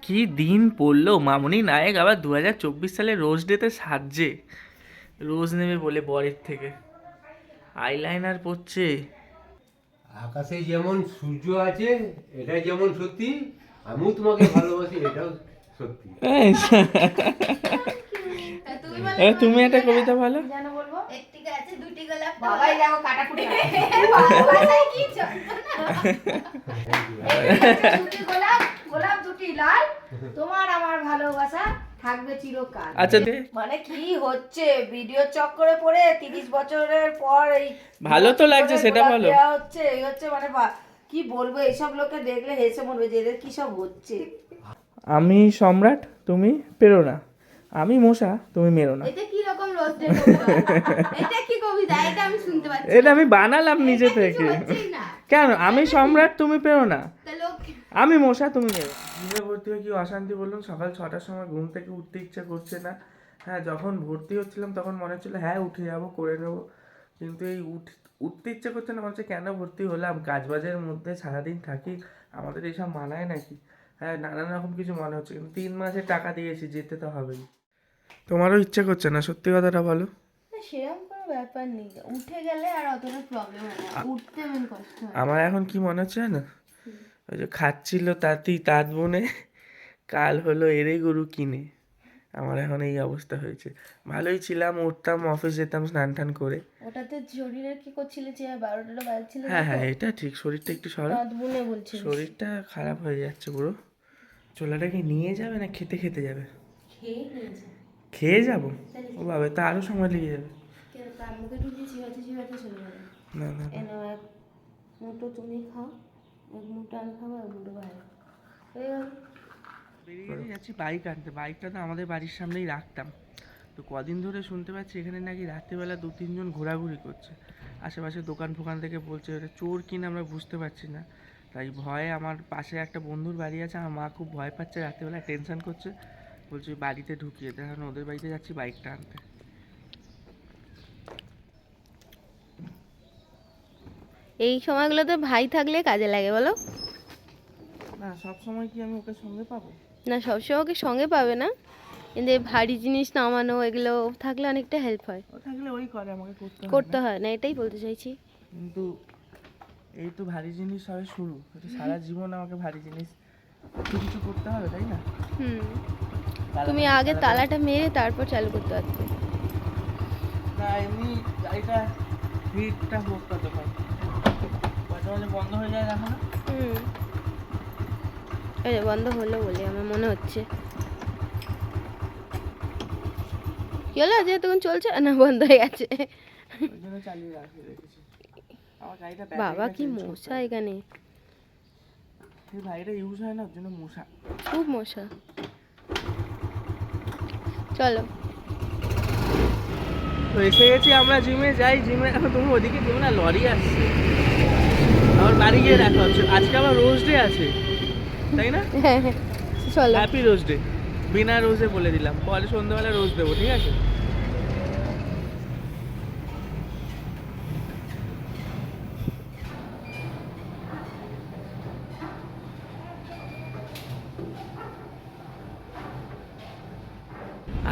কি দিন পড়লো, মামুনি নায়ক আবার 2024 সালে রোজ ডেতে সাজছে। রোজ নেবে বলে বরের থেকে আইলাইনার পরছে। আকাশে যেমন সূর্য আছে, এটা যেমন সত্যি, আমিও তোমাকে ভালোবাসি, এটাও সত্যি। এই, তুমি একটা কবিতা বলো। জানো বলবো? একটি গাছে দুটি গোলাপ, বাবাই দেখো কাটাকুটি ভালোবাসায় কি যন্ত্রণা। দুটি গোলাপ, গোলাপ দুটি লাল, তোমার আমার ভালোবাসা থাকবে চিরকাল। আচ্ছা মানে কি হচ্ছে ভিডিও চক্করে পড়ে 30 বছরের পর এই ভালো তো লাগছে সেটা গোলাপ বলো। দেওয়া হচ্ছে, এই হচ্ছে মানে কি বলবো, এইসব লোকে দেখলে হেসে মরবে যে এদের কি সব হচ্ছে। আমি সম্রাট, তুমি পেরো না। আমি মশা, তুমি মেরো না। এটা কি রকম রোস্টের কবিতা? এটা কি কবিতা? এটা আমি শুনতে পাচ্ছি। এটা আমি বানালাম নিজে এটা কিছু থেকে। হচ্ছেই না। কেন? আমি সম্রাট, তুমি পেরো না। তা লোক আমি মশা, তুমি মেরো। ঘুমে ভর্তি হয়ে কি অশান্তি বলুন। সকাল 6টার সময় ঘুম থেকে উঠতে ইচ্ছা করছে না। হ্যাঁ, যখন ভর্তি হচ্ছিলাম তখন মনে হচ্ছিল হ্যাঁ উঠে যাবো, করে নেবো, কিন্তু এই উঠতে ইচ্ছে করছে না। মনে হচ্ছে কেন ভর্তি হলাম, কাজবাজের মধ্যে সারাদিন থাকি, আমাদের এইসব মানায় নাকি। হ্যাঁ, নানান রকম কিছু মনে হচ্ছে, কিন্তু 3 মাসের টাকা দিয়েছি, যেতে তো হবেই। তোমারও ইচ্ছে করছে না? সত্যি কথাটা বলো। সেরকম কোনো ব্যাপার নেই, উঠে গেলে আর অতটা প্রবলেম হয় না, উঠতে মেন কষ্ট হয়। আমার এখন কি মনে হচ্ছে না, ওই যে খাচ্ছিল তাঁতি তাঁত বনে, কাল হলো এরে গরু কিনে। আমার এখন এই অবস্থা হয়েছে। ভালোই ছিলাম, উঠতাম, অফিস যেতাম স্নান টান করে। ওটাতে শরীরের কি করছিলে যে 12টা বাজছিল? হ্যাঁ হ্যাঁ, এটা ঠিক, শরীরটা একটু সরব, দাঁত বুনে বলছিল। শরীরটা খারাপ হয়ে যাচ্ছে পুরো। চোলাটাকে নিয়ে যাবে না খেতে খেতে যাবে? খেয়ে নিয়েছে। খেয়ে যাবো? ও বাবা, তা আরও সময় লেগে যাবে। কেন তার মুখে ঢুকিয়ে চিবাতে চিবাতে চলে যাবে। না না না। এনে এক মুঠো তুমি খাও, এক মুঠো আমি খাবো, এক মুঠো ভাই। হয়ে গেল। বেরিয়ে যাচ্ছি বাইক আনতে। বাইকটা তো আমাদের বাড়ির সামনেই রাখতাম, তো কদিন ধরে শুনতে পাচ্ছি এখানে নাকি রাত্রিবেলা 2-3 জন ঘোরাঘুরি করছে। আশেপাশে দোকান ফোকান থেকে বলছে এটা চোর কিনা আমরা বুঝতে পারছি না। তাই ভয়ে, আমার পাশে একটা বন্ধুর বাড়ি আছে, আমার মা খুব ভয় পাচ্ছে, রাত্রিবেলা টেনশন করছে, বলছে বাড়িতে ঢুকিয়ে দেয়। এখন ওদের বাড়িতে যাচ্ছি বাইকটা আনতে। এই সময়গুলোতে ভাই থাকলে কাজে লাগে বলো। না, সব সময় কি আমি ওকে সঙ্গে পাবো? না, সবসময় ওকে সঙ্গে পাবে না, কিন্তু এই ভারী জিনিস নামানো এগুলো থাকলে অনেকটা হেল্প হয়। ও থাকলে ওই করে, আমাকে করতে হয় করতে না। হয় না, এটাই বলতে চাইছি। কিন্তু এই তো ভারী জিনিস সবে শুরু, এটা সারা জীবন আমাকে ভারী জিনিস একটু কিছু করতে হবে, তাই না? হুম, তুমি আগে তালাটা মেরে তারপর চালু করতে পারতে। না, এমনি গাড়িটা হিটটা হোক ততক্ষণ, মাঝে মাঝে বন্ধ হয়ে যায় দেখো না। হুম, এই যে বন্ধ হলো বলে আমার মনে হচ্ছে। কি হলো যে তখন চলছে না, বন্ধ হয়ে গেছে? ওই জন্য চালিয়ে রেখেছি। আমার গাড়িটা বাবা কি মশা এখানে, এই গাড়িটা ইউজ হয় না, ওর জন্য মশা, খুব মশা। চলো। তো এসে গেছি আমরা জিমে। যাই জিমে। এখন তুমি ওদিকে জিমে না, লরি আসছে, আবার বাড়ি গিয়ে দেখা হচ্ছে। আজকে আবার রোজ ডে আছে, তাই না? চলো। Happy rose day. বিনা রোজে বলে দিলাম, পরে সন্ধ্যাবেলা রোজ দেবো, ঠিক আছে?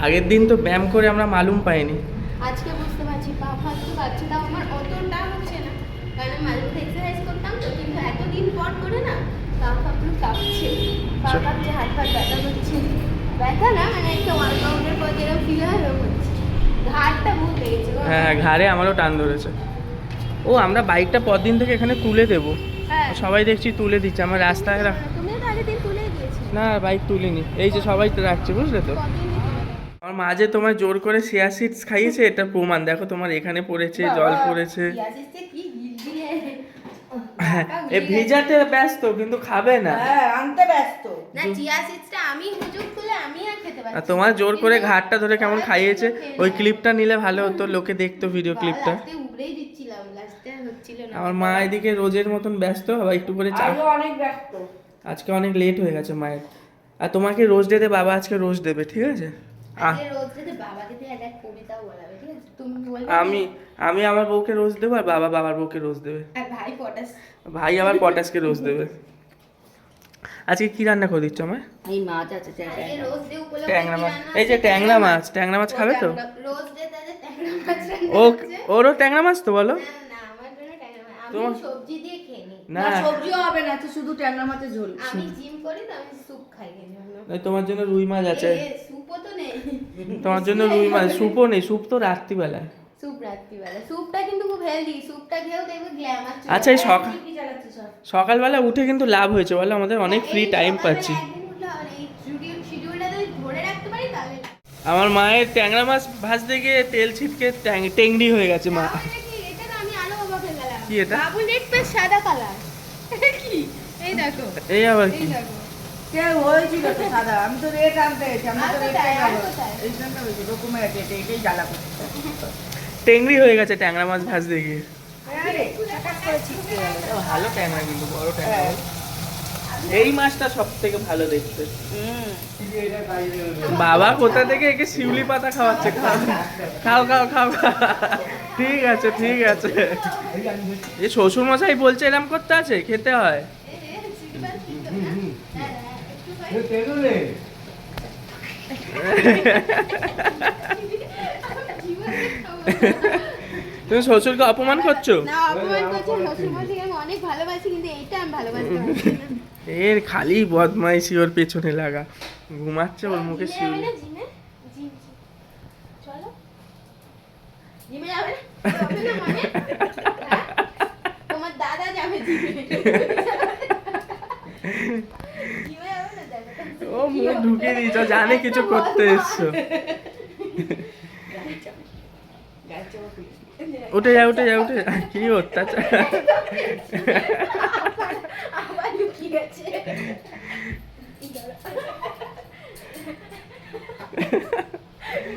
আগের দিন তো ব্যায়াম করে আমরা মালুম পাইনি। আজকে বুঝতে পারছি পা ফাটতে পারছে, তাও আমার অতটা হচ্ছে না, কারণ আমি মাঝে মধ্যে এক্সারসাইজ করতাম তো, কিন্তু এতদিন পর করে না পা ফাটতে কাঁপছে, পা কাঁপছে, হাত পা ব্যথা করছে। ব্যথা না, মানে একটা ওয়ার্কআউটের পর যেরকম ফিল হয় এরকম হচ্ছে। ঘাড়টা বহুত লেগেছে গো। হ্যাঁ, ঘাড়ে আমারও টান ধরেছে। ও, আমরা বাইকটা পরদিন থেকে এখানে তুলে দেবো। হ্যাঁ, সবাই দেখছি তুলে দিচ্ছে, আমার রাস্তায় তুমিও তো আগের দিন তুলে দিয়েছিলে। না, বাইক তুলিনি। এই যে সবাই তো রাখছে, বুঝলে তো? আমার মা যে তোমায় জোর করে চিয়া সিডস খাইয়েছে, এটা প্রমাণ। দেখো তোমার এখানে পড়েছে, জল পড়েছে। কি গিলগিলে। হ্যাঁ, এ ভিজাতে ব্যস্ত কিন্তু খাবে না। হ্যাঁ, আনতে ব্যস্ত। না, চিয়া সিডসটা আমি হুজুক খুলে আমি আর খেতে আর পারছি। তোমার জোর করে ঘাটটা ধরে কেমন খাইয়েছে। ওই ক্লিপটা নিলে ভালো হতো, লোকে দেখতো ভিডিও ক্লিপটা। লাস্টে উবড়েই দিচ্ছিলাম, লাস্টে হচ্ছিল না। আমার মা এদিকে রোজের মতন ব্যস্ত, আবার একটু করে চা। আজও অনেক ব্যস্ত। আজকে অনেক লেট হয়ে গেছে মায়ের। আর তোমাকে রোজ ডেতে বাবা আজকে রোজ দেবে, ঠিক আছে? আজকে রোজ যদি বাবাকে দিয়ে একটা কবিতাও বলাবে, ঠিক আছে? তুমি বলবে। আমি আমার বউকে রোজ দেবো, আর বাবা বাবার বউকে রোজ দেবে। আর ভাই পটাশ। ভাই আবার পটাশকে রোজ দেবে। আজকে কি রান্না করে দিচ্ছ আমায়? এই মাছ আছে আজকে রোজ ডে উপলক্ষে ট্যাংরা কি মাছ, রান্না এই যে হচ্ছে? ট্যাংরা মাছ খাবে তো? রোজ ডে তাহলে ট্যাংরা মাছ রান্না ও হচ্ছে। ওরও ট্যাংরা মাছ তো বলো? না না আমার জন্য ট্যাংরা মাছ আমি তোমার- সবজি দিয়ে খেয়ে নিই। না না সবজিও হবে না, তো শুধু ট্যাংরা মাছের ঝোল। আমি জিম করি তো আমি স্যুপ খাই এই জন্য। এই তোমার জন্য রুই মাছ আছে, স্যুপও তো নেই। তোমার জন্য রুই মাছ, স্যুপও নেই, স্যুপ তো রাত্রিবেলায়। স্যুপ রাত্রিবেলা, স্যুপটা কিন্তু খুব হেলদি, স্যুপটা খেয়েও দেখবে গ্ল্যামার চলে আচ্ছা এই আসে। কি চালাচ্ছিস সব? সকালবেলা উঠে কিন্তু লাভ হয়েছে বলো, আমাদের অনেক ফ্রি এই টাইম সকালবেলা পাচ্ছি। একদিন উঠলে হবে না, এই শিডিউলটা যদি ধরে রাখতে পারি তাহলে না। আমার মায়ের ট্যাংরা মাছ ভাজতে গিয়ে তেল ছিটকে টেংরি হয়ে গেছে মা। তাহলে কি এটা তো আমি আলো বাবা ফেলে গেলাম। কি এটা? বাবু লেগ পিস সাদা কালার। কি? এই দেখো। এই আবার কি? এই দেখো। কে হয়েছিল তো সাদা, আমি তো রেট আনতে গেছি, আমি আর তো রেট কোথায়? আর কোথায়? এইখানটা হয়েছে রকমের আছে, এটাই জ্বালা করছে। টেংরি হয়ে গেছে ট্যাংরা মাছ ভাজতে গিয়ে। আরে টাকাস করে ছিটকে গেল। ভালো ট্যাংরা কিন্তু, বড় ট্যাংরা। এই মাছটা সব থেকে ভালো দেখতে। বাবা কোথা থেকে একে শিউলি পাতা খাওয়াচ্ছে, খাও খাও খাও খাও খাও। ঠিক আছে ঠিক আছে। এই শ্বশুর মশাই বলছে এরম করতে আছে, খেতে হয়। তুমি শ্বশুরকে অপমান করছো? না অপমান করছে, শ্বশুরমশাইকে আমি অনেক ভালোবাসি কিন্তু এইটা আমি ভালোবাসতে পারছি না। এর খালি বদমাইশি ওর পেছনে লাগা, ঘুমাচ্ছে ওর মুখে জিমে যাবে শিউলি। না, জিমে? Gym, gym. চলো। জিমে যাবে না? যাবে না মানে? হ্যাঁ? তোমার দাদা যাবে জিমে। জিমে যাবে না দেখো। ও মুখ ঢুকিয়ে দিয়েছ, জানে কিছু করতে এসছো। উঠে যা উঠে যা উঠে যা। কি অত্যাচার। আবার লুকিয়ে গেছে।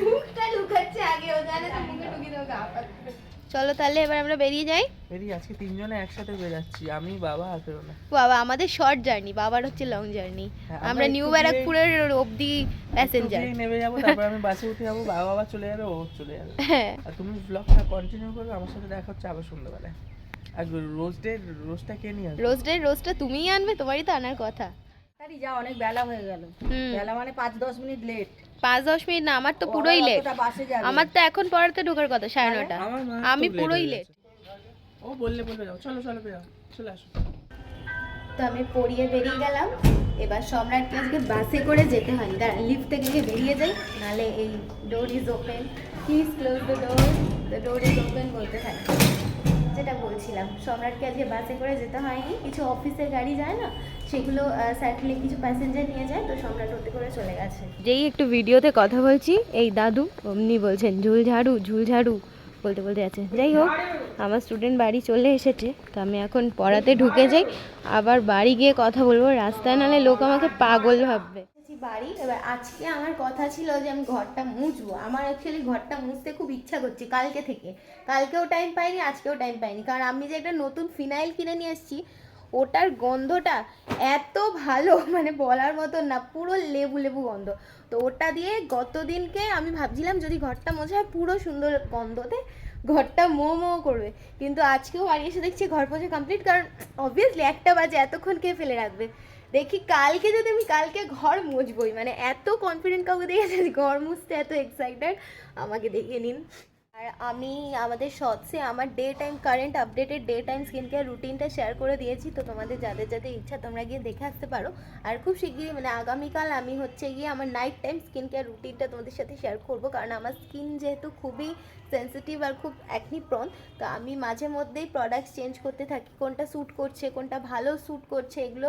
মুখটা লুকাচ্ছে আগে, ও জানে তো মুখে ঢুকিয়ে দেবো আবার। চলো তাহলে এবার আমরা বেরিয়ে যাই। বেরিয়ে আজকে তিনজনে একসাথে বেরাচ্ছি, আমি বাবা আর না। বাবা আমাদের শর্ট জার্নি, বাবার হচ্ছে লং জার্নি। হ্যাঁ, আমরা একটু নিউ গিয়ে- ব্যারাকপুরের অবধি প্যাসেঞ্জার। নেমে যাবো, তারপর আমি বাসে উঠে যাবো, বাবা আবার চলে যাবে, ও চলে যাবে। হ্যাঁ আর তুমি ব্লগটা কন্টিনিউ করবে, আমার সাথে দেখা হচ্ছে আবার সন্ধ্যাবেলায়। আর রোজটা কে নিয়ে আসবে? রোজটা তুমিই আনবে, তোমারই তো আনার কথা। তাড়াতাড়ি যা, অনেক বেলা হয়ে গেল। হুম। বেলা মানে 5-10 মিনিট লেট। 5-10 মিনিট না, আমার তো পুরোই লেট। বাসে যাবে। আমার তো এখন পড়াতে ঢোকার কথা 9:30। আমার মা আমি খুব late পুরোই হয়ে লেট। গেছে। ও বললে যাও, চলো চলো বেরাও, চলে আসো। তো আমি পড়িয়ে বেরিয়ে গেলাম। এবার সম্রাটকে আজকে বাসে করে যেতে হয়নি, দাঁড়া লিফট থেকে গিয়ে বেরিয়ে যাই, নালে এই door is open, please close the door is open বলতে থাকে। যেটা বলছিলাম, সম্রাটকে আজকে বাসে করে যেতে হয়নি, কিছু অফিসের গাড়ি যায় না, সেগুলো সার্কেলে কিছু প্যাসেঞ্জার নিয়ে যায়, তো সম্রাট ওতে করে চলে গেছে। যেই একটু ভিডিওতে কথা বলছি, এই দাদু অমনি বলছেন ঝুল ঝাড়ু বলতে বলতে আছে। যাই হোক, আমার স্টুডেন্ট বাড়ি চলে এসেছে, তো আমি এখন পড়াতে ঢুকে যাই, আবার বাড়ি গিয়ে কথা বলবো, রাস্তায় নালে লোক আমাকে পাগল ভাববে। বাড়ি এবার আজকে আমার কথা ছিল যে আমি ঘরটা মুছবো, আমার অ্যাকচুয়ালি ঘরটা মুছতে খুব ইচ্ছা করছে কালকে থেকে। কালকেও টাইম পাইনি, আজকেও টাইম পাইনি, কারণ আমি যে একটা নতুন ফিনাইল কিনে নিয়ে এসেছি, ওটার গন্ধটা এত ভালো মানে বলার মতন না, পুরো লেবু লেবু গন্ধ। তো ওটা দিয়ে গতদিনকে আমি ভাবছিলাম যদি ঘরটা মোছা হয় পুরো সুন্দর গন্ধতে ঘরটা মো করবে, কিন্তু আজকেও বাড়ি এসে দেখছি ঘর পোছা কমপ্লিট, কারণ অবভিয়াসলি 1টা বাজে, এতক্ষণ কে ফেলে রাখবে। দেখি কালকে যদি আমি কালকে ঘর মুছবই, মানে এত কনফিডেন্ট কাউকে দেখেছি ঘর মুছতে এত এক্সাইটেড, আমাকে দেখিয়ে নিন। আর আমি আমাদের শর্টসে আমার current updated day time skin care রুটিনটা শেয়ার করে দিয়েছি, তো তোমাদের যাদের যাদের ইচ্ছা তোমরা গিয়ে দেখে আসতে পারো। আর খুব শিগগিরই মানে আগামীকাল আমি হচ্ছে গিয়ে আমার নাইট টাইম স্কিন কেয়ার রুটিনটা তোমাদের সাথে শেয়ার করবো, কারণ আমার স্কিন যেহেতু খুবই সেন্সিটিভ আর খুব অ্যাকনি প্রন, তো আমি মাঝে মধ্যেই প্রোডাক্টস চেঞ্জ করতে থাকি, কোনটা স্যুট করছে কোনটা ভালো স্যুট করছে এগুলো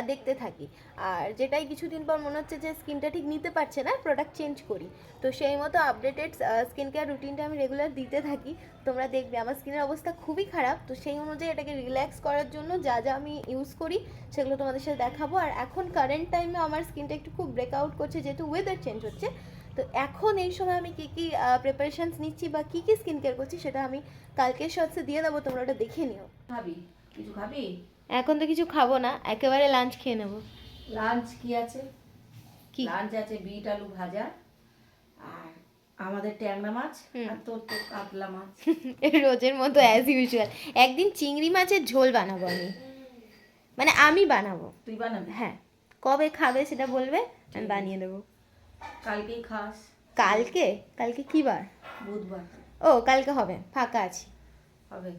দেখতে থাকি। আর যেটাই কিছুদিন পর মনে হচ্ছে যে স্কিনটা ঠিক নিতে পারছে না, প্রোডাক্ট চেঞ্জ করি। তো সেই মতো আপডেটেড স্কিন কেয়ার রুটিনটা আমি রেগুলার দিতে থাকি, তোমরা দেখবে। আমার স্কিনের অবস্থা খুবই খারাপ, তো সেই অনুযায়ী এটাকে রিল্যাক্স করার জন্য যা যা আমি ইউজ করি সেগুলো তোমাদের সাথে দেখাবো। আর এখন কারেন্ট টাইমে আমার স্কিনটা একটু খুব ব্রেকআউট করছে, যেহেতু ওয়েদার চেঞ্জ হচ্ছে, তো এখন এই সময় আমি কী কী প্রিপারেশনস নিচ্ছি বা কী কী স্কিন কেয়ার করছি সেটা আমি কালকের শর্টসে দিয়ে দেবো, তোমরা ওটা দেখে নিও। খাবি? কিছু খাবি? এখন তো কিছু খাবো না, একেবারে লাঞ্চ খেয়ে নেবো। লাঞ্চ কি আছে? কি? লাঞ্চ আছে বিট আলু ভাজা, আর আমাদের ট্যাংরা মাছ, আর তোর তো কাতলা মাছ। রোজের মতো অ্যাজ ইউজুয়াল। একদিন চিংড়ি মাছের ঝোল বানাবো আমি। মানে আমি বানাবো। তুই বানাবি? হ্যাঁ, কবে খাবে সেটা বলবে, আমি বানিয়ে দেবো। কালকেই খাস? কালকে? কালকে কি বার? বুধবার। ও কালকে হবে, ফাঁকা আছি। হবে।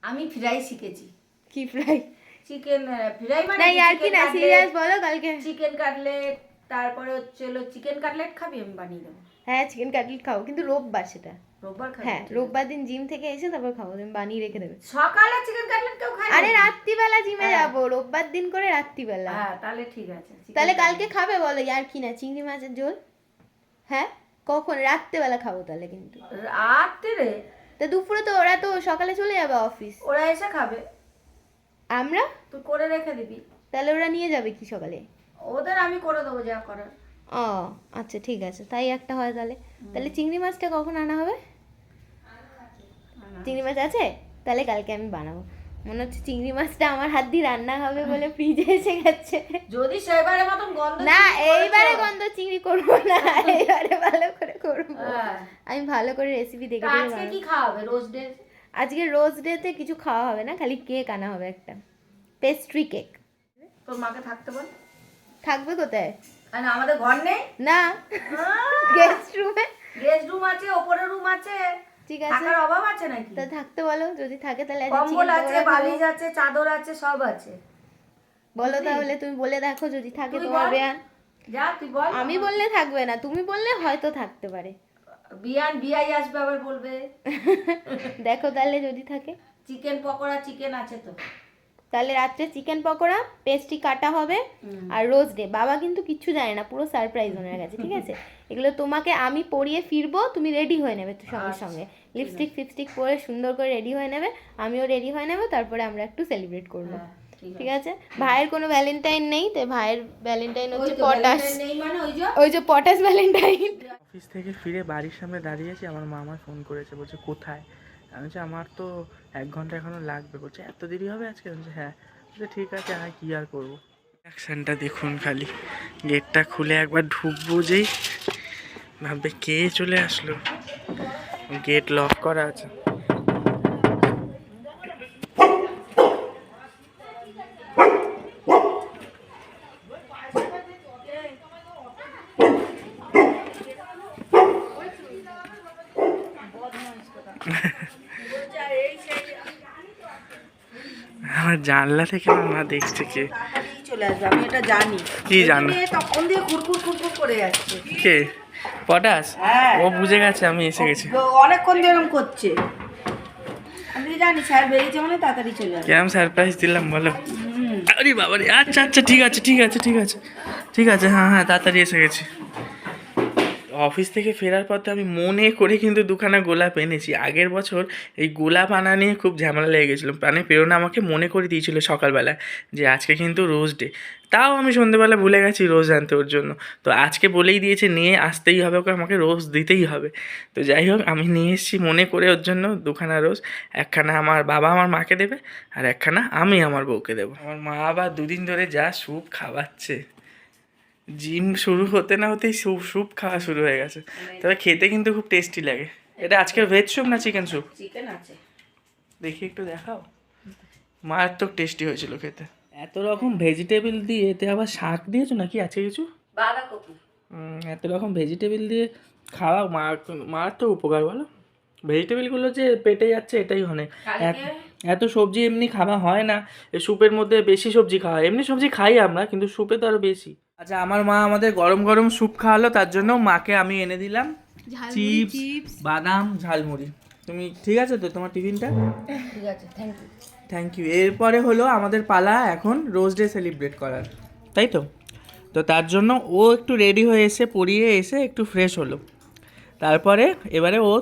আমি ফ্রাই শিখেছি। কি ফ্রাই? চিকেন ফ্রাই মানে না আর কি না, সিরিয়াস বলো কালকে। চিকেন কাটলেট, তারপরে হচ্ছে হলো চিকেন কাটলেট খাবি? আমি বানিয়ে দেবো। হ্যাঁ চিকেন কাটলেট খাবো, কিন্তু রোববার সেটা। রোববার খাবি? হ্যাঁ রোববার দিন জিম থেকে এসে তারপর খাবো, তুমি বানিয়ে রেখে দেবে। সকালে চিকেন কাটলেট কেউ খায়? আরে রাত্রিবেলা জিমে যাবো, রোববার দিন করে রাত্রিবেলা। হ্যাঁ তাহলে ঠিক আছে। তাহলে কালকে খাবে বলো, আর কি না, চিংড়ি মাছের ঝোল। হ্যাঁ কখন? রাত্রিবেলা খাবো তাহলে কিন্তু। রাত্রে? তা দুপুরে তো ওরা তো সকালে চলে যাবে অফিস। ওরা এসে খাবে, আমরা? তুই করে রেখে দিবি। তাহলে ওরা নিয়ে যাবে কি সকালে? ওদের আমি করে দেবো যা করার। ও আচ্ছা ঠিক আছে, তাই একটা হয় তাহলে। তাহলে চিংড়ি মাছটা কখন আনা হবে? চিংড়ি মাছ আছে? তাহলে কালকে আমি বানাবো। মনে হচ্ছে চিংড়ি মাছটা আমার হাত দিয়ে রান্না হবে বলে ফ্রিজে এসে গেছে। যদি সেবারে মতন গন্ধ না চিংড়ি এইবারে করেছো? গন্ধ চিংড়ি করবো না, এইবারে ভালো করে করবো। হ্যাঁ। আমি ভালো করে রেসিপি দেখে তা দেখে আজকে বানাবো। কি খাওয়াবে রোজ ডে? আজকে রোজ ডেতে কিছু খাওয়া হবে না, খালি কেক আনা হবে একটা, পেস্ট্রি কেক। তোর মাকে থাকতে বল। থাকবে কোথায়? আর আমাদের ঘর নেই? না গেস্ট রুমে। গেস্ট রুম আছে, ওপরের রুম আছে, ঠিক আছে থাকার অভাব আছে নাকি? তা থাকতে বলো, যদি থাকে তাহলে আজকে কম্বল chicken আছে, পকোড়া খাবো। বালিশ আছে, চাদর আছে, সব আছে। বলো তাহলে, তুমি বলে দেখো যদি থাকে তুই তোমার বল। বিয়ান। যা তুই বল। আমি বললে থাকবে না, তুমি বললে হয়তো থাকতে পারে। বিয়াই আসবে আবার বলবে। দেখো তাহলে যদি থাকে। চিকেন পকোড়া, চিকেন আছে তো? তাহলে রাত্রে চিকেন পকোড়া, পেস্ট্রি কাটা হবে, আর রোজ ডে। বাবা কিন্তু কিচ্ছু জানে না, পুরো সারপ্রাইজ ওনার কাছে, ঠিক আছে? এগুলো তোমাকে আমি পরিয়ে ফিরবো, তুমি রেডি হয়ে নেবে তো সঙ্গে সঙ্গে। লিপস্টিক ফিপস্টিক পরে সুন্দর করে রেডি হয়ে নেবে, আমিও রেডি হয়ে নেবো, তারপরে আমরা একটু সেলিব্রেট করবো। হ্যাঁ, ঠিক আছে? ভাইয়ের কোনো ভ্যালেন্টাইন নেই, তো ভাইয়ের ভ্যালেন্টাইন ওই হচ্ছে তো পটাশ। Valentine নেই মানে ওই যে ওই যে পটাশ ভ্যালেন্টাইন। অফিস থেকে ফিরে বাড়ির সামনে দাঁড়িয়েছি, আমার মা আমার ফোন করেছে, বলছে কোথায়? আমি বলছি আমার তো 1 ঘন্টা এখনো লাগবে। বলছে এত দেরি হবে আজকে? আমি বলছি হ্যাঁ। বলছে ঠিক আছে, হ্যাঁ কী আর করবো। অ্যাকশনটা দেখুন খালি, গেটটা খুলে একবার ঢুকবো যেই ভাববে কে চলে আসলো, গেট লক করা আছে। আমার জানলা থেকে আমার মা দেখছে কে। তাড়াতাড়ি চলে আসবে, আমি এটা জানি। কি জানো? এই মেয়ে তখন দিয়ে কুরকুর কুরকুর করে যাচ্ছে। কে? পটাশ? হ্যাঁ। ও বুঝে গেছে আমি এসে গেছি। অনেকক্ষণ দিয়ে এরকম করছে। আমি জানি স্যার বেরিয়েছে মানে তাড়াতাড়ি চলে আসবে। কেমন সারপ্রাইজ দিলাম বলো? আরে বাবা রে, আচ্ছা আচ্ছা ঠিক আছে ঠিক আছে ঠিক আছে ঠিক আছে, হ্যাঁ হ্যাঁ তাড়াতাড়ি এসে গেছি। অফিস থেকে ফেরার পথে আমি মনে করে কিন্তু 2খানা গোলাপ এনেছি। আগের বছর এই গোলাপ আনা নিয়ে খুব ঝামেলা লেগে গেছিলো। মানে প্রেরণা আমাকে মনে করে দিয়েছিল সকালবেলা যে আজকে কিন্তু রোজ ডে। তাও আমি সন্ধ্যেবেলা ভুলে গেছি রোজ আনতে ওর জন্য। তো আজকে বলেই দিয়েছে নিয়ে আসতেই হবে, ওকে আমাকে রোজ দিতেই হবে। তো যাই হোক আমি নিয়ে এসেছি মনে করে ওর জন্য 2খানা রোজ। একখানা আমার বাবা আমার মাকে দেবে, আর একখানা আমি আমার বউকে দেবো। আমার মা আবার 2 দিন ধরে যা স্যুপ খাওয়াচ্ছে, জিম শুরু হতে না হতেই স্যুপ খাওয়া শুরু হয়ে গেছে। তবে খেতে কিন্তু খুব টেস্টি লাগে। এটা আজকের ভেজ স্যুপ না চিকেন স্যুপ? চিকেন আছে। দেখি একটু দেখাও। মারাত্মক টেস্টি হয়েছিল খেতে। এত রকম ভেজিটেবল দিয়ে এতে আবার শাক দিয়েছো নাকি আজকে কিছু? বাঁধাকপি। এত রকম ভেজিটেবল দিয়ে খাওয়া মারাত্মক উপকার বলো। ভেজিটেবলগুলো যে পেটে যাচ্ছে এটাই অনেক। এত সবজি এমনি খাওয়া হয় না, এই স্যুপের মধ্যে বেশি সবজি খাওয়া হয়। এমনি সবজি খাই আমরা, কিন্তু স্যুপে তো আরও বেশি। আচ্ছা আমার মা আমাদের গরম গরম স্যুপ খাওয়ালো, তার জন্য মাকে আমি এনে দিলাম চিপস, বাদাম, ঝালমুড়ি। তুমি ঠিক আছে তো তোমার টিফিনটা? ঠিক আছে, থ্যাংক ইউ। Thank you. এরপরে হলো আমাদের পালা এখন রোজ ডে সেলিব্রেট করার, তাই তো? তো তার জন্য ও একটু রেডি হয়ে এসে পরিয়ে এসে একটু ফ্রেশ হলো। তারপরে এবারে ও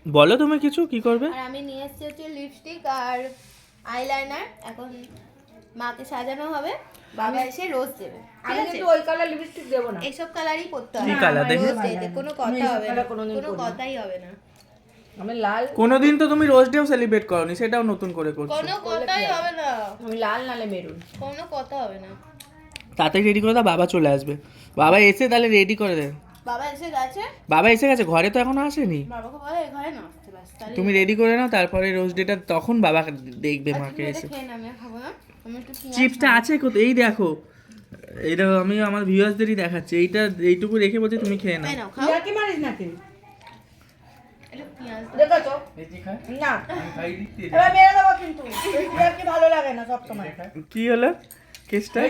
বলো তুমি কিছু কি করবে? আর আমি নিয়ে এসেছি হচ্ছে লিপস্টিক আর আইলাইনার। এখন মাকে সাজানো হবে, বাবা এসে রোজ দেবে। ঠিক আমি আছে? কিন্তু ওই কালার লিপস্টিক দেবো না। এইসব কালারই পরতে কি হবে কালার দেখি? রোজ ডেতে, কোনো কথা এইসব হবে না, কালার কোনোদিন কোনো পরি না। কথাই হবে না, আমি লাল, কোনোদিন তো তুমি রোজ ডেও সেলিব্রেট করোনি, সেটাও নতুন করে করছো। কোনো কথাই হবে না, আমি লাল নালে মেরুন। কোনো কথা হবে না। তাড়াতাড়ি রেডি করে দাও, বাবা চলে আসবে। বাবা এসে তাহলে রেডি করে দেন। বাবা এসে গেছে, বাবা এসে গেছে, ঘরে তো এখনো আসেনি। বাবাকে বলে এই ঘরে না আসতে, ব্যাস তাহলে তুমি রেডি করে নাও, তারপরে রোজ ডেটা তখন বাবা দেখবে আর মাকে তুমি এটা এসে। খেয়ে না, আমি আর খাবো না, আমি একটু পেঁয়াজ চিপসটা আছে কোথায়? এই দেখো, এইটা আমি আমার ভিউয়ার্সদেরই দেখাচ্ছি। এইটুকু রেখে বলছি তুমি খেয়ে নাও। খাই নাও, খাও। কি মারিস নাকি একটু পেঁয়াজ দাও। দেখেছো না এবার মেরে দেবো কিন্তু কি ভালো লাগে না সব সময় কি হলো কেসটা?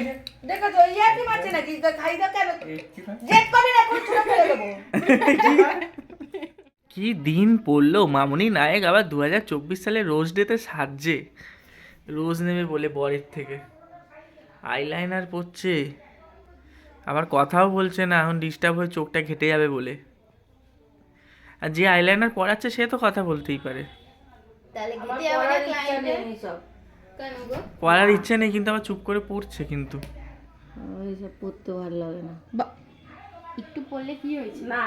দেখেছো কি মারছে নাকি খাই দাও কেন জেদ করি না কোন ছুঁড়ে ফেলে দেবো কি দিন পড়লো, মামুনি নায়ক আবার 2024 সালে রোজ ডেতে সাজছে, রোজ নেবে বলে বরের থেকে। আইলাইনার পরছে, আবার কথাও বলছে না, এখন ডিস্টার্ব হয়ে চোখটা ঘেটে যাবে বলে। আর যে আইলাইনার পরাচ্ছে সে তো কথা বলতেই পারে। তাহলে আমার গিয়ে আবার পড়ার ইচ্ছা ক্লায়েন্টের নেই সব কেন গো? পড়ার ইচ্ছে নেই কিন্তু আবার চুপ করে পড়ছে কিন্তু। ওইসব পড়তে ভালো লাগে না একটু পড়লে কি হয়েছে? না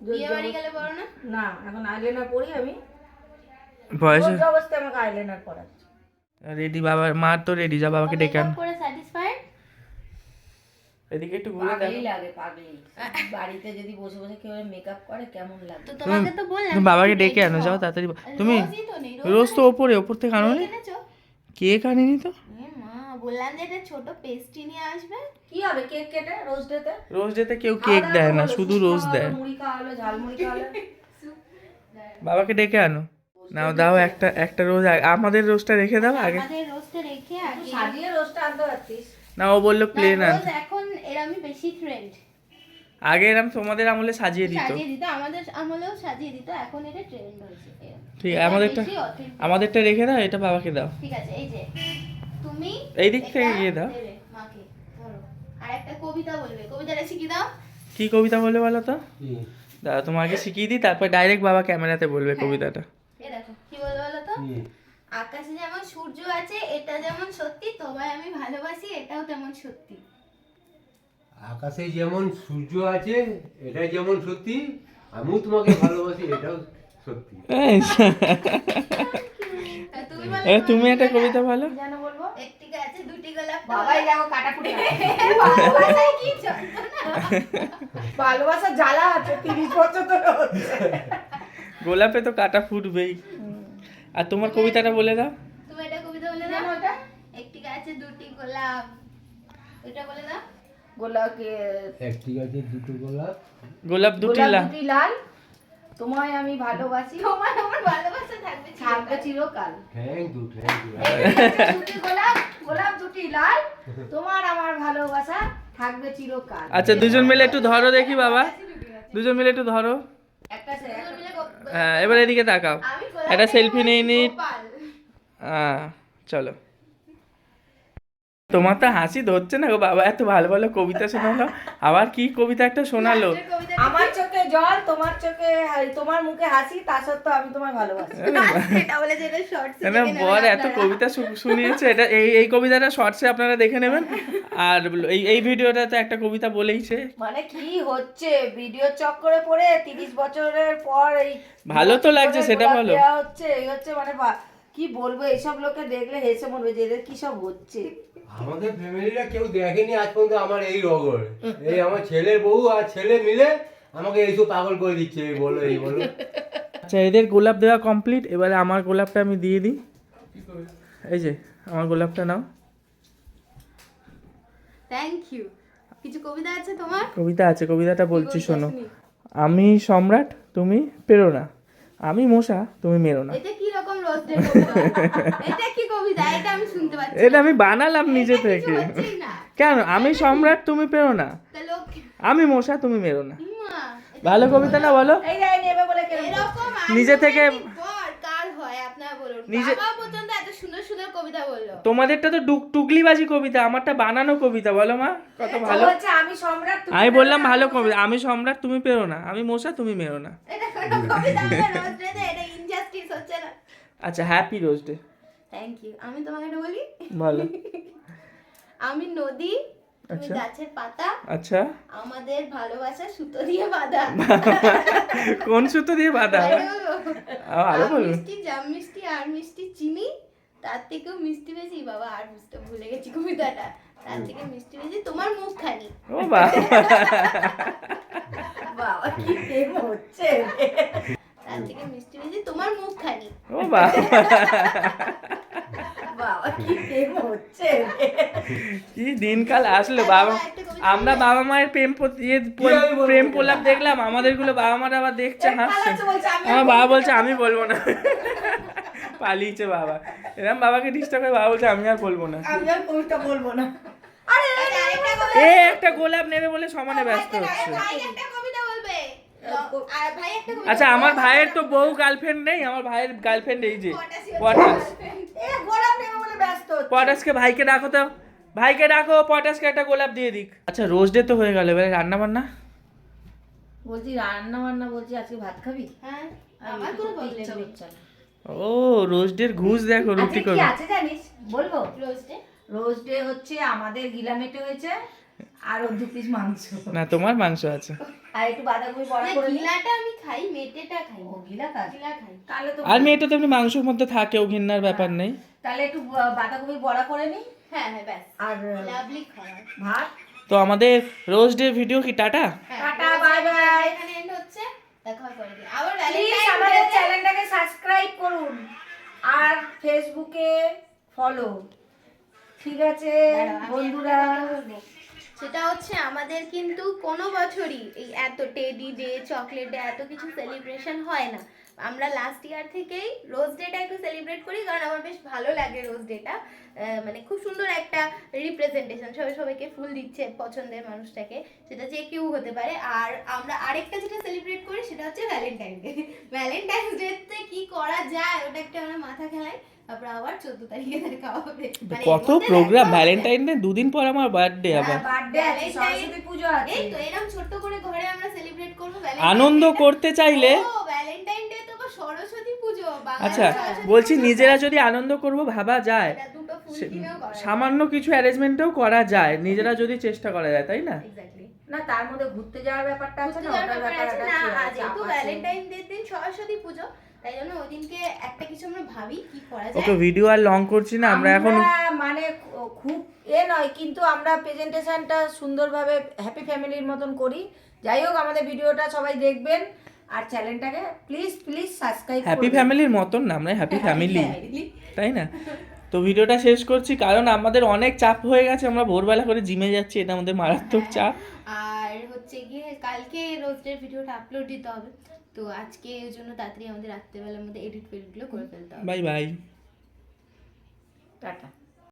বিয়ে বাড়ি গেলে বড় না? না এখন আইলাইনার পরি আমি বয়সে রোজ অবস্থায় আমাকে আইলাইনার পরাচ্ছে রেডি, বাবা মা তো রেডি, যা বাবাকে ডেকে আন। করে স্যাটিসফাইড? এদিকে একটু ঘুরে দেখো। পাগলি লাগে পাগলি বাড়িতে যদি বসে বসে কেউ মেকআপ করে কেমন লাগে তো তোমাকে তো বললাম তুমি বাবাকে ডেকে আনো, যাও তাড়াতাড়ি। তুমি রোজই তো নেই, রোজ তো ওপর থেকে আনো নি, এনেছো? কেক আনিনি তো। এ মা, বললাম যে একটা ছোট পেস্ট্রি নিয়ে আসবে। কি হবে কেক কেটে রোজ ডেতে রোজ ডেতে কেউ কেক দেয় না, শুধু রোজ দেয়। মুড়ি খাওয়ালো ঝালমুড়ি খাওয়ালো বাবাকে ডেকে আনো, নাও দাও একটা রোজ আমাদের রোজটা রেখে দাও আগে। আমাদের রোজটা রেখে আগে সাজিয়ে রোজটা আনতে পারতিস না ও বললো প্লেন আন। রোজ এখন এরমই বেশি ট্রেন্ড। আগে এরম তোমাদের আমলে সাজিয়ে দিত। সাজিয়ে দিত, আমাদের আমলেও সাজিয়ে দিত, এখন এটা ট্রেন্ড হয়েছে। ঠিক এটা আমাদেরটা বেশি authentic। আমাদেরটা রেখে দাও, এটা বাবাকে দাও। ঠিক আছে, এই যে তুমি এই দিক থেকে এটা গিয়ে দাও। দেবে মাকে, ধরো। আর একটা কবিতা বলবে, কবিতাটা শিখিয়ে দাও। কি কবিতা বলে বলো তো? কি? দাদা তোমাকে শিখিয়ে দিই, তারপর ডাইরেক্ট বাবা ক্যামেরাতে বলবে কবিতাটা। এ দেখো কি বলবে বলো তো? কি? আকাশে যেমন সূর্য আছে এটা যেমন সত্যি, তোমায় আমি ভালোবাসি এটাও তেমন সত্যি। আকাশে যেমন সূর্য আছে এটা যেমন সত্যি, আমিও তোমাকে ভালোবাসি এটাও সত্যি। আর তুমি বলো এবার তুমি একটা কবিতা বলো। যেন বলবো একটি গাছে দুটি গোলাপ। বাবাই দেখো কাটা ফুটে ভালোবাসায় কি যন্ত্রণা। ভালোবাসা জ্বালা আছে 30 বছর ধরে হচ্ছে গোলাপে তো কাটা ফুটবেই। আর তোমার কবিতাটা বলে দাও। তুমি এটা কবিতা বলে যেন দাও। ওটা একটি গাছে দুটি গোলাপ, এটা বলে দাও। গোলাপকে একটি গাছে দুটো গোলাপ, গোলাপ দুটি গোলাপ লা দুটি লাল তোমায় আমি ভালোবাসি তোমার আমার ভালোবাসা থাকবে থাকবে চিরকাল থ্যাংক ইউ দুটি গোলাপ গোলাপ দুটি লাল তোমার আমার ভালোবাসা থাকবে চিরকাল আচ্ছা দুজন মিলে একটু ধরো দেখি বাবা, দুজন মিলে একটু ধরো। একটা সে দুজন মিলে হ্যাঁ এবার এদিকে তাকাও, আমি গোলাপ একটা থেকে সেলফি নিয়ে নি। গোপাল। চলো। তোমার তো হাসি ধরছে না গো, বাবা এত ভালো ভালো কবিতা শোনালো, আবার কি কবিতা একটা শোনালো। লাস্টের কবিতা আমার চোখে জল তোমার চোখে তোমার মুখে হাসি তা সত্ত্বেও আমি তোমায় ভালোবাসি এটা বলে যে এটা শর্টস না বর এত কবিতা শুনিয়েছে, এটা এই কবিতাটা শর্টসে আপনারা দেখে নেবেন। আর এই ভিডিওটাতে একটা কবিতা বলেইছে। মানে কি হচ্ছে ভিডিও চক্করে পড়ে 30 বছরের পর এই ভালো তো লাগছে সেটা গোলাপ বলো। দেওয়া হচ্ছে এই হচ্ছে মানে কি বলবো এইসব লোকে দেখলে হেসে মরবে যে এদের কি সব হচ্ছে আমাদের ফ্যামিলিরা কেউ দেখেনি আজ পর্যন্ত আমার এই রগর। এই আমার ছেলের বউ আর ছেলে মিলে আমাকে এইসব পাগল করে দিচ্ছে, এই বলো এই বলো। আচ্ছা এদের গোলাপ দেওয়া কমপ্লিট, এবারে আমার গোলাপটা আমি দিয়ে দিই। এই যে আমার গোলাপটা নাও। Thank you. কিছু কবিতা আছে তোমার? কবিতা আছে, কবিতাটা বলছি কবিতা শোনো। শুনি। আমি সম্রাট তুমি প্রেরণা, আমি মশা তুমি মেরো না। এটা কি রকম রোস্টেড কবিতা? এটা কি কবিতা? এটা আমি শুনতে পাচ্ছি এটা আমি বানালাম নিজে এটা কিছু থেকে। হচ্ছেই না। কেন? আমি সম্রাট তুমি প্রেরণা, তা লোক আমি মশা তুমি মেরো না। মা, এটা ভালো কবিতা না বলো? এই যাই নেবে বলে কেন এরকম নিজে থেকে বর কার হয় আপনারা বলুন। নিজে- বাবা পর্যন্ত এত সুন্দর সুন্দর কবিতা বললো। তোমাদেরটা তো টুকলিবাজি কবিতা, আমারটা বানানো কবিতা। বলো মা কত ভালো। হচ্ছে আমি সম্রাট তুমি আমি বললাম ভালো কবিতা, আমি সম্রাট তুমি পেরো না, আমি মশা তুমি মেরো না। এটা কোনো কবিতা না, রোস্টেড এটা ইনজাস্টিস হচ্ছে না। আচ্ছা happy rose day thank you. আমি তোমাকে একটা বলি, বলো। আমি নদী তুমি আচ্ছা। গাছের পাতা, আচ্ছা আমাদের ভালোবাসা সুতো দিয়ে বাঁধা। কোন সুতো দিয়ে বাঁধা? আরে বলো। আরো আম বলো। মিষ্টি জাম মিষ্টি আর মিষ্টি চিনি, তার থেকেও মিষ্টি বেশি বাবা আর বুঝতে ভুলে গেছি কবিতাটা। তার থেকে মিষ্টি বেশি তোমার মুখখানি। ও বাবা, বাবা কি প্রেম হচ্ছে তার থেকে মিষ্টি বেশি তোমার মুখখানি। ও বাবা, বাবা দিনকাল আসলো বাবা, আমরা বাবা মায়ের প্রেম প্রলাপ দেখলাম, আমাদের গুলো বাবা মারা আবার দেখছে হাসছে। আমার বাবা বলছে আমি বলবো না, পালিয়েছে বাবা। এরকম বাবাকে ডিস্টার্ব করে বাবা বলছে আমি আর বলবো না। আমি আর কবিতা বলবো না। এ একটা গোলাপ নেবে বলে সমানে ব্যস্ত হচ্ছে। ভাই একটা কবিতা বলবে, আর ভাই একটা কবিতা আচ্ছা আমার ভাইয়ের তো বউ গার্লফ্রেন্ড নেই, আমার ভাইয়ের গার্লফ্রেন্ড এই যে পটাশ। গোলাপ নেবে বলে ব্যস্ত হচ্ছে। পটাশকে ভাইকে ডাকো তো, ভাইকে ডাকো, পটাশকে একটা গোলাপ দিয়ে দিক। আচ্ছা রোজ ডে তো হয়ে গেল, এবারে রান্না বান্না। বলছি রান্না বান্না, বলছি আজকে ভাত খাবি? হ্যাঁ আর আমার একটু কোনো করতে ইচ্ছা প্রবলেম নেই। করছে না। ও রোজ ডের ঘুষ দেখো, রুটি আজকে কি করো। আছে জানিস বলবো? রোস্টে রোজ ডে হচ্ছে আমাদের গিলামেটে হয়েছে, আর 2 পিস মাংস, না তোমার মাংস আছে। আর একটু বাঁধাকপি বড়া না, করে নিই। গিলাটা আমি খাই, মেটেটা খাই ও না। গিলা কাজ, গিলা খাই। তাহলে তো আর মেয়েটা তো এমনি মাংসের মধ্যে থাকেও, ঘৃণার ব্যাপার নেই। তাহলে একটু বাঁধাকপি বড়া করে নিই, হ্যাঁ হ্যাঁ ব্যাস, আর লাভলি খাবার। ভাত। তো আমাদের রোজ ডে ভিডিও কি টাটা? হ্যাঁ, টাটা, রোস্টের bye bye। ভিডিও এখানে এন্ড হচ্ছে, দেখা হবে পরের দিন। আবার প্লিজ ভ্যালেন্টাইন আমাদের ডে চ্যানেলটাকে সাবস্ক্রাইব করুন আর ফেসবুকে ফলো, ঠিক আছে বন্ধুরা? সেটা হচ্ছে আমাদের কিন্তু কোনো বছরই এই এত টেডি ডে, চকলেট ডে, এত কিছু সেলিব্রেশন হয় না। আমরা লাস্ট ইয়ার থেকেই রোজ ডেটা একটু সেলিব্রেট করি, কারণ আমার বেশ ভালো লাগে রোজ ডেটা। মানে খুব সুন্দর একটা রিপ্রেজেন্টেশন, সবাই সবাইকে ফুল দিচ্ছে পছন্দের মানুষটাকে, সেটা যে কেউ হতে পারে। আর আমরা আরেকটা যেটা সেলিব্রেট করি সেটা হচ্ছে ভ্যালেন্টাইন ডে। ভ্যালেন্টাইন্স ডেতে কি করা যায় ওটা একটা আমরা মাথা খেলাই, তারপর আবার 14 তারিখে তার খাওয়া হবে। মানে কত এর মধ্যে প্রোগ্রাম, দেখা হবে। ভ্যালেন্টাইন ডে দুদিন পর আমার বার্থডে আবার। বার্থডে আছে, Valentine- সরস্বতী পুজো আছে। এই তো এরকম ছোট্ট করে ঘরে আমরা সেলিব্রেট করব আনন্দ করতে চাইলে ভ্যালেন্টাইন ডে তো আবার সরস্বতী পুজো, বাঙালি আচ্ছা সরস্বতী বলছি পুজো। নিজেরা যদি আনন্দ করব ভাবা যায়, এটা দুটো ফুল সে- কিনেও করা যায়। সামান্য কিছু অ্যারেঞ্জমেন্টও করা যায়, নিজেরা যদি চেষ্টা করা যায়, তাই না? Exactly. না তার মধ্যে ঘুরতে যাওয়ার ব্যাপারটা আছে ঘুরতে না, যাওয়ার ওটার ব্যাপার আছে ব্যাপারটা না, আছে, যেহেতু চাপ আছে। ভ্যালেন্টাইন ডে দিন সরস্বতী পুজো, তাই জন্য ওই দিনকে একটা কিছু আমরা ভাবি কি করা যায়। ওকে ভিডিও আর লং করছি না, আমরা এখন মানে খুব নয়, কিন্তু আমরা প্রেজেন্টেশনটা সুন্দরভাবে হ্যাপি ফ্যামিলির মতন করি। যাই হোক আমাদের ভিডিওটা সবাই দেখবেন, আর চ্যানেলটাকে প্লিজ প্লিজ সাবস্ক্রাইব হ্যাপি করবেন। ফ্যামিলির মতন না, আমরা হ্যাপি ফ্যামিলি, Really? তাই না? তো ভিডিওটা শেষ করছি, কারণ আমাদের অনেক চাপ হয়ে গেছে, আমরা ভোরবেলা করে জিমে যাচ্ছি, এটা আমাদের মারাত্মক চাপ। আর হচ্ছে গিয়ে কালকে রোস্টের ভিডিওটা আপলোড দিতে হবে, তো আজকে এর জন্য তাড়াতাড়ি আমাদের রাত্রেবেলার মধ্যে এডিট ফেডিটগুলো করে ফেলতে হবে। Bye bye. টাটা।